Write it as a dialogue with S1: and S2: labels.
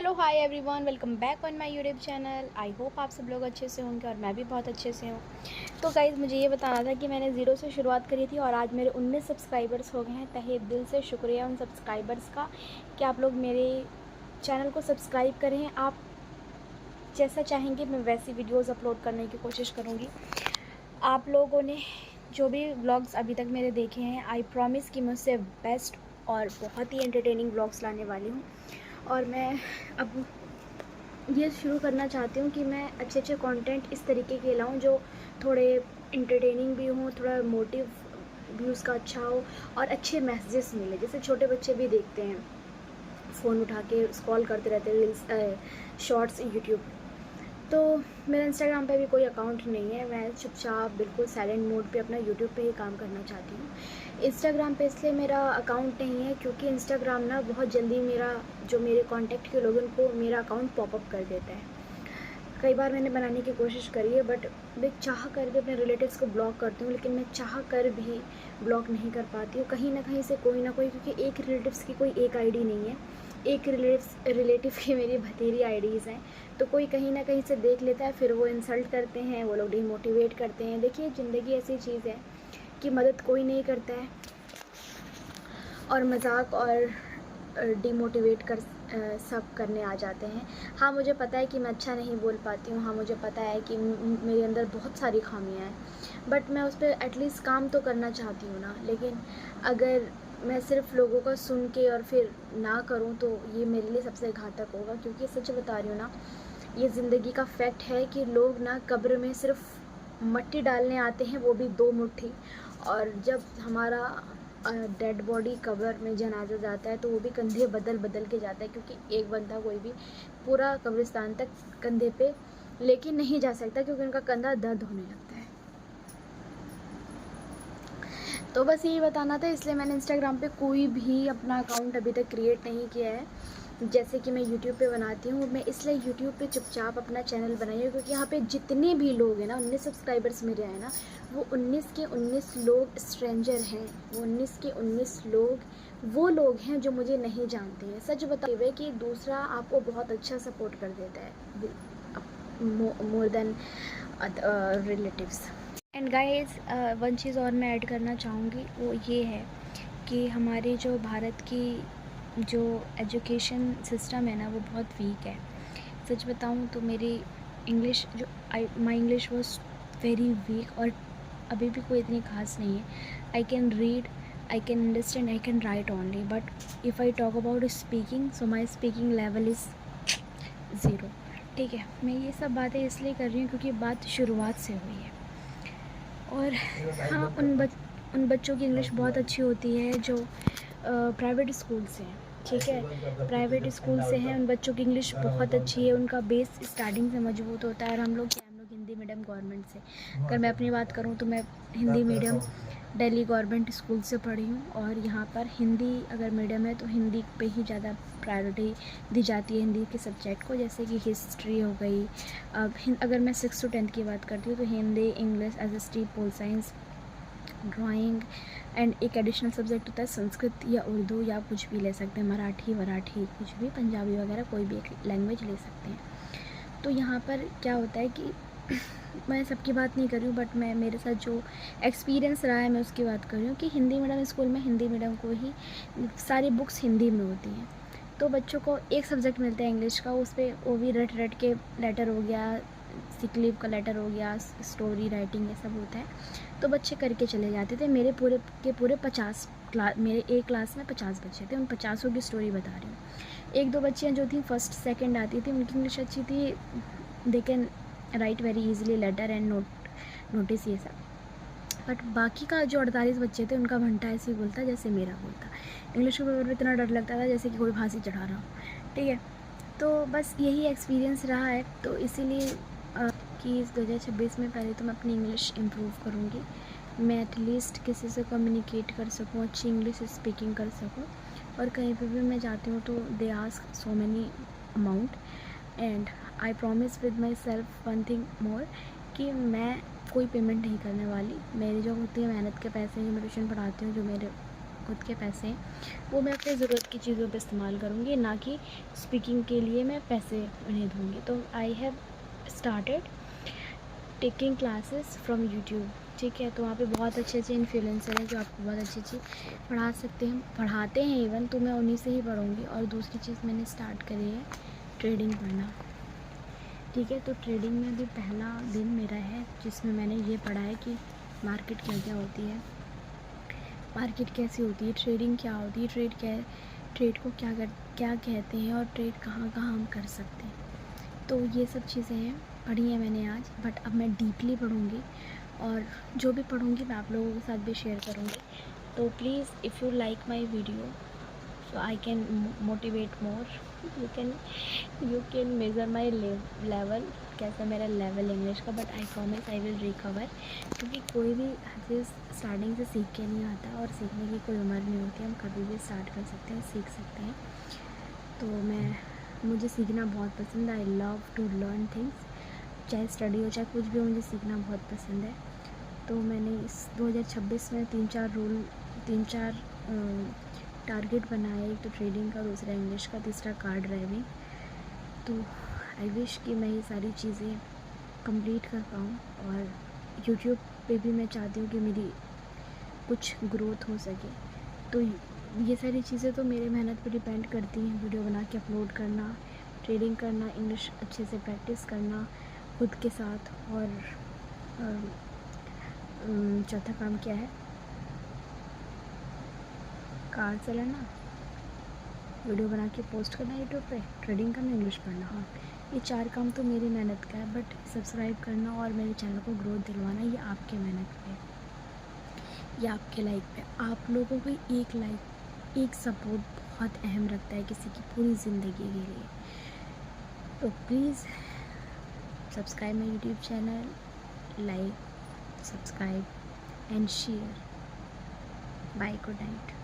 S1: Hello hi everyone, welcome back on my YouTube channel. I hope आप सब लोग अच्छे से होंगे और मैं भी बहुत अच्छे से हूँ। तो गाइज़, मुझे ये बताना था कि मैंने ज़ीरो से शुरुआत करी थी और आज मेरे 19 सब्सक्राइबर्स हो गए हैं। तहे दिल से शुक्रिया उन सब्सक्राइबर्स का कि आप लोग मेरे चैनल को सब्सक्राइब करें। आप जैसा चाहेंगे मैं वैसी वीडियोज़ अपलोड करने की कोशिश करूँगी। आप लोगों ने जो भी व्लॉग्स अभी तक मेरे देखे हैं, आई प्रॉमिस कि मैं उससे बेस्ट और बहुत ही एंटरटेनिंग व्लॉग्स लाने वाली हूँ। और मैं अब ये शुरू करना चाहती हूँ कि मैं अच्छे अच्छे कंटेंट इस तरीके के लाऊं जो थोड़े इंटरटेनिंग भी हों, थोड़ा मोटिव भी उसका अच्छा हो और अच्छे मैसेजेस मिले। जैसे छोटे बच्चे भी देखते हैं, फ़ोन उठा के स्क्रॉल करते रहते हैं रील्स, शॉर्ट्स यूट्यूब। तो मेरा इंस्टाग्राम पे भी कोई अकाउंट नहीं है। मैं चुपचाप बिल्कुल साइलेंट मोड पे अपना यूट्यूब पे ही काम करना चाहती हूँ। इंस्टाग्राम पे इसलिए मेरा अकाउंट नहीं है क्योंकि इंस्टाग्राम ना बहुत जल्दी मेरा जो मेरे कांटेक्ट के लोगों को मेरा अकाउंट पॉपअप कर देता है। कई बार मैंने बनाने की कोशिश करी है, बट मैं चाह कर भी अपने रिलेटिव्स को ब्लॉक करती हूँ, लेकिन मैं चाह कर भी ब्लॉक नहीं कर पाती हूँ। कहीं ना कहीं से कोई ना कोई, क्योंकि एक रिलेटिव्स की कोई एक आईडी नहीं है, एक रिलेटिव की मेरी बथेरी आईडीज़ हैं। तो कोई कहीं ना कहीं से देख लेता है, फिर वो इंसल्ट करते हैं, वो लोग डिमोटिवेट करते हैं। देखिए, ज़िंदगी ऐसी चीज़ है कि मदद कोई नहीं करता है और मजाक और डिमोटिवेट कर सब करने आ जाते हैं। हाँ, मुझे पता है कि मैं अच्छा नहीं बोल पाती हूँ। हाँ, मुझे पता है कि मेरे अंदर बहुत सारी खामियाँ हैं, बट मैं उस पर एटलीस्ट काम तो करना चाहती हूँ ना। लेकिन अगर मैं सिर्फ लोगों का सुन के और फिर ना करूँ तो ये मेरे लिए सबसे घातक होगा। क्योंकि सच बता रही हूँ ना, ये ज़िंदगी का फैक्ट है कि लोग ना कब्र में सिर्फ मट्टी डालने आते हैं, वो भी 2 मुट्ठी। और जब हमारा डेड बॉडी कब्र में जनाजा जाता है तो वो भी कंधे बदल बदल के जाता है, क्योंकि एक बंदा कोई भी पूरा कब्रिस्तान तक कंधे पे लेके नहीं जा सकता, क्योंकि उनका कंधा दर्द होने लगता है। तो बस यही बताना था, इसलिए मैंने इंस्टाग्राम पे कोई भी अपना अकाउंट अभी तक क्रिएट नहीं किया है। जैसे कि मैं यूट्यूब पे बनाती हूँ, मैं इसलिए यूट्यूब पे चुपचाप अपना चैनल बनाई हूँ क्योंकि यहाँ पे जितने भी लोग हैं ना, 19 सब्सक्राइबर्स मेरे आए ना, वो 19 के 19 लोग स्ट्रेंजर हैं। वो 19 के 19 लोग वो लोग हैं जो मुझे नहीं जानते हैं। सच बताते हुए कि दूसरा आपको बहुत अच्छा सपोर्ट कर देता है more than relatives. And guys, one चीज़ और मैं ऐड करना चाहूँगी, वो ये है कि हमारी जो भारत की जो एजुकेशन सिस्टम है ना, वो बहुत वीक है। सच बताऊँ तो मेरी इंग्लिश जो my English was very weak और अभी भी कोई इतनी खास नहीं है। I can read, I can understand, I can write only, but if I talk about speaking, so my speaking level is zero. ठीक है, मैं ये सब बातें इसलिए कर रही हूँ क्योंकि बात शुरुआत से हुई है। और हाँ, उन बच्चों की इंग्लिश बहुत अच्छी होती है जो प्राइवेट स्कूल से हैं। ठीक है, प्राइवेट स्कूल से हैं, उन बच्चों की इंग्लिश बहुत अच्छी है, उनका बेस स्टार्टिंग से मजबूत होता है। और हम लोग हिंदी मीडियम गवर्नमेंट से, अगर मैं अपनी बात करूँ तो मैं Hindi medium Delhi government school से पढ़ी हूँ। और यहाँ पर हिंदी अगर मीडियम है तो हिंदी पे ही ज़्यादा प्रायोरिटी दी जाती है, हिंदी के सब्जेक्ट को। जैसे कि हिस्ट्री हो गई, अब अगर मैं 6 to 10 की बात करती हूँ तो Hindi, English, SST, pol science, drawing and एक एडिशनल सब्जेक्ट होता है संस्कृत या उर्दू, या कुछ भी ले सकते हैं, मराठी कुछ भी, पंजाबी वगैरह कोई भी एक लैंग्वेज ले सकते हैं। तो यहाँ पर क्या होता है कि मैं सबकी बात नहीं कर रही हूँ, बट मैं मेरे साथ जो एक्सपीरियंस रहा है मैं उसकी बात कर रही हूँ कि हिंदी मीडियम स्कूल में हिंदी मीडियम को ही सारी बुक्स हिंदी में होती हैं। तो बच्चों को एक सब्जेक्ट मिलता है इंग्लिश का, उस पर वो भी रट के लेटर हो गया, सिक लीव का लेटर हो गया, स्टोरी राइटिंग, ये सब होता है। तो बच्चे करके चले जाते थे। मेरे पूरे के पूरे 50 क्लास, मेरे एक क्लास में 50 बच्चे थे, उन 50 की स्टोरी बता रही हूँ। 1-2 बच्चियाँ जो थी फर्स्ट सेकंड आती थी, उनकी इंग्लिश अच्छी थी, they can write very easily letter and notice, ये सब। बट बाकी का जो 48 बच्चे थे, उनका घंटा ऐसे ही बोलता जैसे मेरा बोलता। इंग्लिश के पेपर में इतना डर लगता था जैसे कि कोई फांसी चढ़ा रहा हो। ठीक है, तो बस यही एक्सपीरियंस रहा है। तो इसीलिए कि इस 2026 में पहले तो मैं अपनी इंग्लिश इम्प्रूव करूँगी, मैं एटलीस्ट किसी से कम्युनिकेट कर सकूँ, अच्छी इंग्लिश स्पीकिंग कर सकूँ। और कहीं पे भी मैं जाती हूँ तो they ask so many amount, and I promise with my self one thing more, कि मैं कोई पेमेंट नहीं करने वाली। मेरी जो होती है मेहनत के पैसे, जो मैं ट्यूशन पढ़ाती हूँ, जो मेरे खुद के पैसे हैं वो मैं अपने ज़रूरत की चीज़ों पे इस्तेमाल करूँगी, ना कि स्पीकिंग के लिए मैं पैसे उन्हें दूँगी। तो I have started taking classes from YouTube, ठीक है। तो वहाँ पे बहुत अच्छे अच्छे इन्फ्लुएंसर हैं जो आपको बहुत अच्छी अच्छी पढ़ा सकते हैं, पढ़ाते हैं इवन, तो मैं उन्हीं से ही पढ़ूँगी। और दूसरी चीज़ मैंने स्टार्ट करी है ट्रेडिंग करना, ठीक है। तो ट्रेडिंग में भी पहला दिन मेरा है जिसमें मैंने ये पढ़ा है कि मार्केट क्या क्या होती है, मार्केट कैसी होती है, ट्रेडिंग क्या होती है, ट्रेड क्या है, ट्रेड को क्या कहते हैं और ट्रेड कहाँ कहाँ हम कर सकते हैं। तो ये सब चीज़ें हैं, पढ़ी हैं मैंने आज, बट अब मैं डीपली पढ़ूँगी और जो भी पढ़ूँगी मैं आप लोगों के साथ भी शेयर करूँगी। तो please if you like my video so I can motivate more, you can measure my level, कैसा मेरा लेवल इंग्लिश का, but I promise I will recover. क्योंकि कोई भी चीज़ स्टार्टिंग से सीख के नहीं आता और सीखने की कोई उम्र नहीं होती, हम कभी भी स्टार्ट कर सकते हैं, सीख सकते हैं। तो मुझे सीखना बहुत पसंद है, I love to learn things, चाहे स्टडी हो चाहे कुछ भी हो, मुझे सीखना बहुत पसंद है। तो मैंने इस 2026 में 3-4 टारगेट बनाए, एक तो ट्रेडिंग का, दूसरा इंग्लिश का, तीसरा कार ड्राइविंग। तो आई विश कि मैं ये सारी चीज़ें कंप्लीट कर पाऊँ और यूट्यूब पे भी मैं चाहती हूँ कि मेरी कुछ ग्रोथ हो सके। तो ये सारी चीज़ें तो मेरे मेहनत पे डिपेंड करती हैं, वीडियो बना के अपलोड करना, ट्रेडिंग करना, इंग्लिश अच्छे से प्रैक्टिस करना खुद के साथ, और चौथा काम क्या है, कार चलाना, वीडियो बना के पोस्ट करना यूट्यूब पे, ट्रेडिंग करना, इंग्लिश पढ़ना। हाँ, ये 4 काम तो मेरी मेहनत का है, बट सब्सक्राइब करना और मेरे चैनल को ग्रोथ दिलवाना ये आपके मेहनत पे, ये आपके लाइक पे। आप लोगों को एक लाइक, एक सपोर्ट बहुत अहम रखता है किसी की पूरी ज़िंदगी के लिए। तो please subscribe my YouTube channel, like, subscribe and share. Bye, good night.